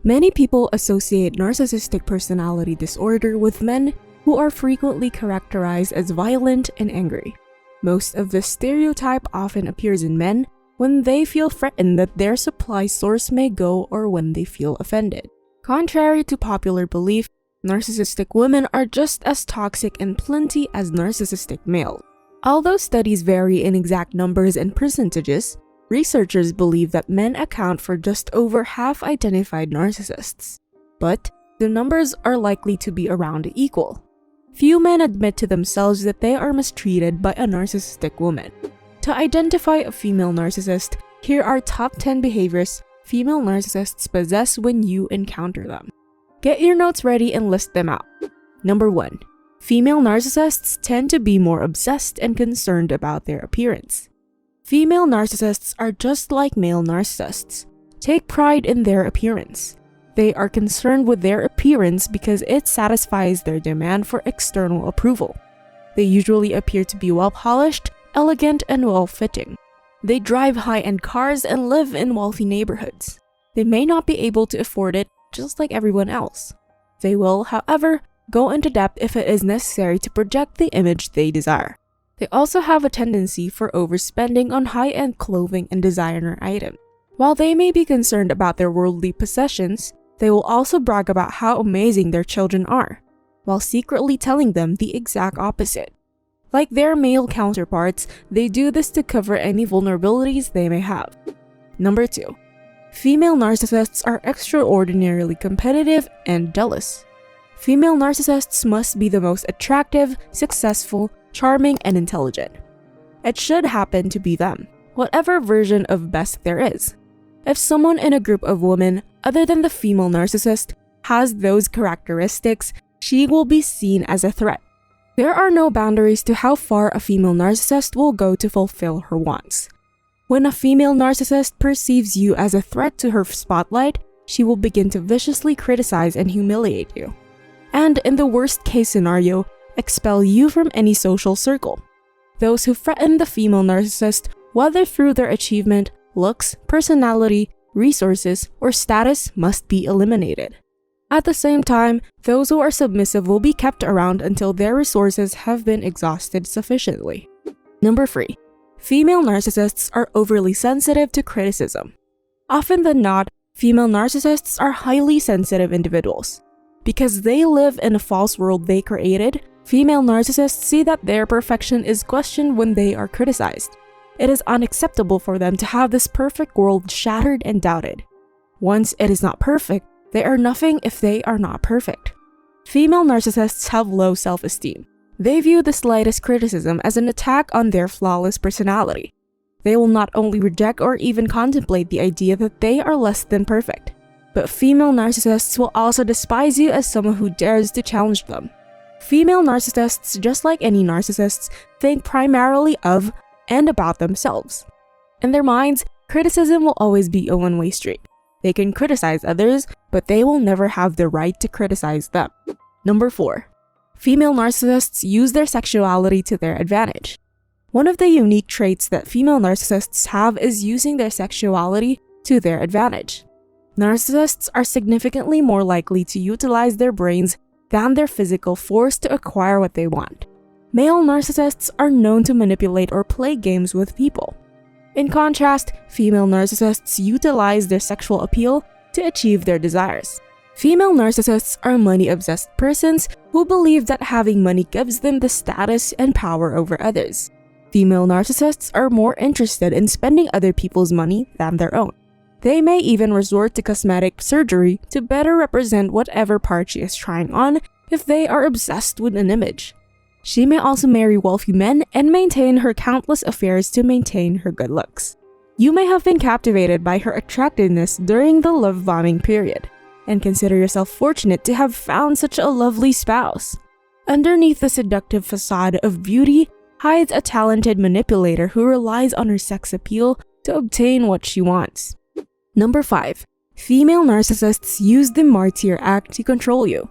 Many people associate narcissistic personality disorder with men who are frequently characterized as violent and angry. Most of this stereotype often appears in men when they feel threatened that their supply source may go or when they feel offended. Contrary to popular belief, narcissistic women are just as toxic and plenty as narcissistic males. Although studies vary in exact numbers and percentages, researchers believe that men account for just over half identified narcissists. But the numbers are likely to be around equal. Few men admit to themselves that they are mistreated by a narcissistic woman. To identify a female narcissist, here are top 10 behaviors female narcissists possess when you encounter them. Get your notes ready and list them out. Number 1. Female narcissists tend to be more obsessed and concerned about their appearance. Female narcissists are just like male narcissists. Take pride in their appearance. They are concerned with their appearance because it satisfies their demand for external approval. They usually appear to be well-polished, elegant, and well-fitting. They drive high-end cars and live in wealthy neighborhoods. They may not be able to afford it just like everyone else. They will, however, go into depth if it is necessary to project the image they desire. They also have a tendency for overspending on high-end clothing and designer items. While they may be concerned about their worldly possessions, they will also brag about how amazing their children are, while secretly telling them the exact opposite. Like their male counterparts, they do this to cover any vulnerabilities they may have. Number 2. Female narcissists are extraordinarily competitive and jealous. Female narcissists must be the most attractive, successful, charming, and intelligent. It should happen to be them, whatever version of best there is. If someone in a group of women, other than the female narcissist, has those characteristics, she will be seen as a threat. There are no boundaries to how far a female narcissist will go to fulfill her wants. When a female narcissist perceives you as a threat to her spotlight, she will begin to viciously criticize and humiliate you. And in the worst case scenario, expel you from any social circle. Those who threaten the female narcissist, whether through their achievement, looks, personality, resources, or status, must be eliminated. At the same time, those who are submissive will be kept around until their resources have been exhausted sufficiently. Number 3. Female narcissists are overly sensitive to criticism. Often than not, female narcissists are highly sensitive individuals. Because they live in a false world they created, female narcissists see that their perfection is questioned when they are criticized. It is unacceptable for them to have this perfect world shattered and doubted. Once it is not perfect, they are nothing if they are not perfect. Female narcissists have low self-esteem. They view the slightest criticism as an attack on their flawless personality. They will not only reject or even contemplate the idea that they are less than perfect, but female narcissists will also despise you as someone who dares to challenge them. Female narcissists, just like any narcissists, think primarily of and about themselves. In their minds, criticism will always be a one-way street. They can criticize others, but they will never have the right to criticize them. Number 4. Female narcissists use their sexuality to their advantage. One of the unique traits that female narcissists have is using their sexuality to their advantage. Narcissists are significantly more likely to utilize their brains than their physical force to acquire what they want. Male narcissists are known to manipulate or play games with people. In contrast, female narcissists utilize their sexual appeal to achieve their desires. Female narcissists are money-obsessed persons who believe that having money gives them the status and power over others. Female narcissists are more interested in spending other people's money than their own. They may even resort to cosmetic surgery to better represent whatever part she is trying on if they are obsessed with an image. She may also marry wealthy men and maintain her countless affairs to maintain her good looks. You may have been captivated by her attractiveness during the love bombing period, and consider yourself fortunate to have found such a lovely spouse. Underneath the seductive facade of beauty hides a talented manipulator who relies on her sex appeal to obtain what she wants. Number 5. Female narcissists use the Martyr act to control you.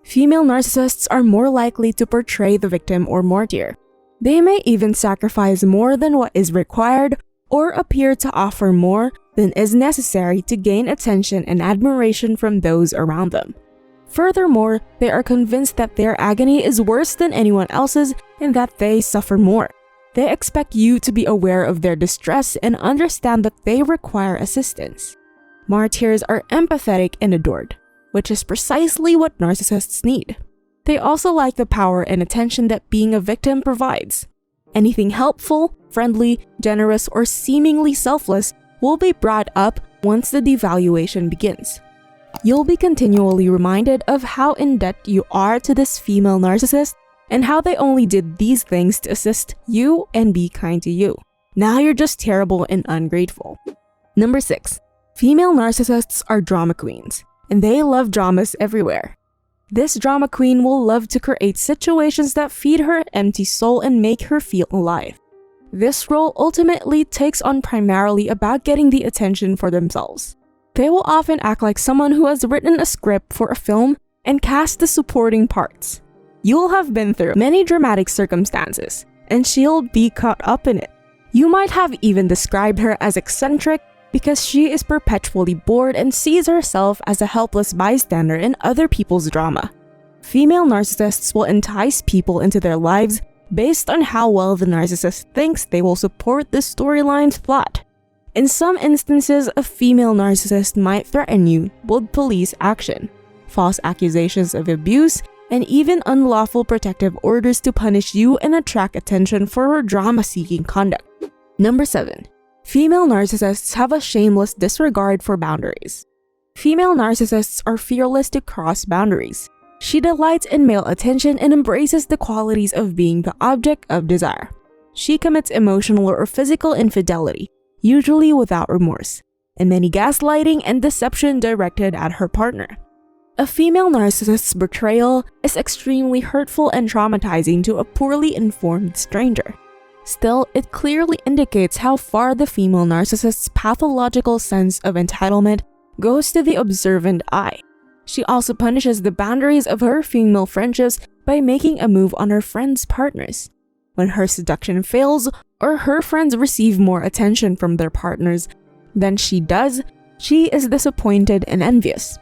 Female narcissists are more likely to portray the victim or martyr. They may even sacrifice more than what is required or appear to offer more than is necessary to gain attention and admiration from those around them. Furthermore, they are convinced that their agony is worse than anyone else's and that they suffer more. They expect you to be aware of their distress and understand that they require assistance. Martyrs are empathetic and adored, which is precisely what narcissists need. They also like the power and attention that being a victim provides. Anything helpful, friendly, generous, or seemingly selfless will be brought up once the devaluation begins. You'll be continually reminded of how in debt you are to this female narcissist and how they only did these things to assist you and be kind to you. Now you're just terrible and ungrateful. Number 6. Female narcissists are drama queens, and they love dramas everywhere. This drama queen will love to create situations that feed her empty soul and make her feel alive. This role ultimately takes on primarily about getting the attention for themselves. They will often act like someone who has written a script for a film and cast the supporting parts. You'll have been through many dramatic circumstances, and she'll be caught up in it. You might have even described her as eccentric because she is perpetually bored and sees herself as a helpless bystander in other people's drama. Female narcissists will entice people into their lives based on how well the narcissist thinks they will support the storyline's plot. In some instances, a female narcissist might threaten you with police action, false accusations of abuse, and even unlawful protective orders to punish you and attract attention for her drama-seeking conduct. Number 7. Female narcissists have a shameless disregard for boundaries. Female narcissists are fearless to cross boundaries. She delights in male attention and embraces the qualities of being the object of desire. She commits emotional or physical infidelity, usually without remorse, and many gaslighting and deception directed at her partner. A female narcissist's betrayal is extremely hurtful and traumatizing to a poorly informed stranger. Still, it clearly indicates how far the female narcissist's pathological sense of entitlement goes to the observant eye. She also punishes the boundaries of her female friendships by making a move on her friends' partners. When her seduction fails, or her friends receive more attention from their partners than she does, she is disappointed and envious.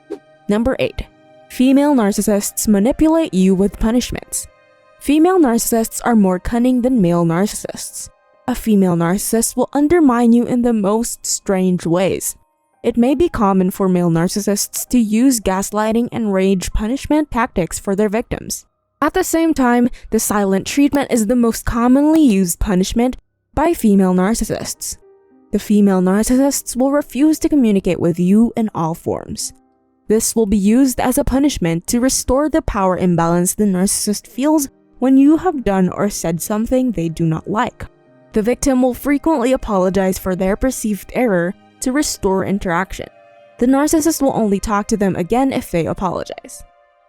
Number 8. Female narcissists manipulate you with punishments. Female narcissists are more cunning than male narcissists. A female narcissist will undermine you in the most strange ways. It may be common for male narcissists to use gaslighting and rage punishment tactics for their victims. At the same time, the silent treatment is the most commonly used punishment by female narcissists. The female narcissists will refuse to communicate with you in all forms. This will be used as a punishment to restore the power imbalance the narcissist feels when you have done or said something they do not like. The victim will frequently apologize for their perceived error to restore interaction. The narcissist will only talk to them again if they apologize.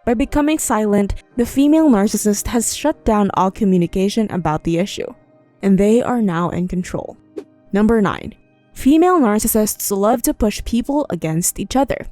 By becoming silent, the female narcissist has shut down all communication about the issue, and they are now in control. Number 9. Female narcissists love to push people against each other.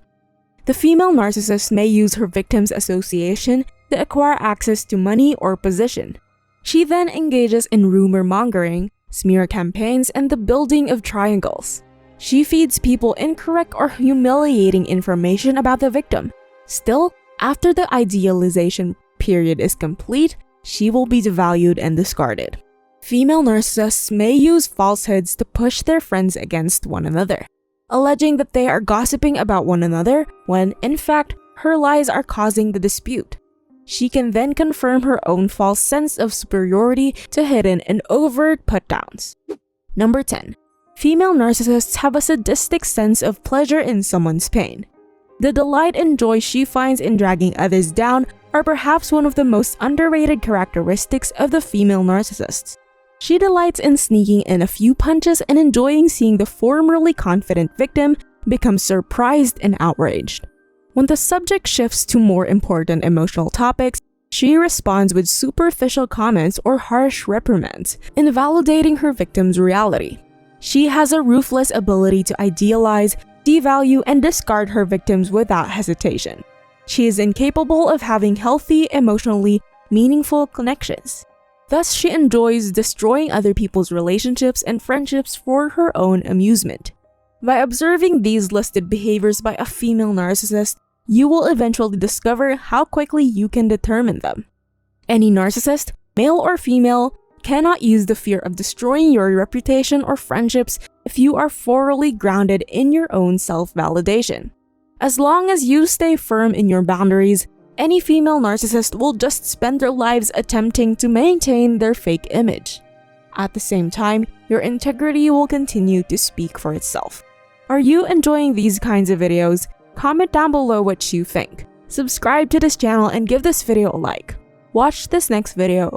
The female narcissist may use her victim's association to acquire access to money or position. She then engages in rumor mongering, smear campaigns, and the building of triangles. She feeds people incorrect or humiliating information about the victim. Still, after the idealization period is complete, she will be devalued and discarded. Female narcissists may use falsehoods to push their friends against one another, alleging that they are gossiping about one another when, in fact, her lies are causing the dispute. She can then confirm her own false sense of superiority to hidden and overt put-downs. Number 10. Female narcissists have a sadistic sense of pleasure in someone's pain. The delight and joy she finds in dragging others down are perhaps one of the most underrated characteristics of the female narcissists. She delights in sneaking in a few punches and enjoying seeing the formerly confident victim become surprised and outraged. When the subject shifts to more important emotional topics, she responds with superficial comments or harsh reprimands, invalidating her victim's reality. She has a ruthless ability to idealize, devalue, and discard her victims without hesitation. She is incapable of having healthy, emotionally meaningful connections. Thus, she enjoys destroying other people's relationships and friendships for her own amusement. By observing these listed behaviors by a female narcissist, you will eventually discover how quickly you can determine them. Any narcissist, male or female, cannot use the fear of destroying your reputation or friendships if you are thoroughly grounded in your own self-validation. As long as you stay firm in your boundaries, any female narcissist will just spend their lives attempting to maintain their fake image. At the same time, your integrity will continue to speak for itself. Are you enjoying these kinds of videos? Comment down below what you think. Subscribe to this channel and give this video a like. Watch this next video over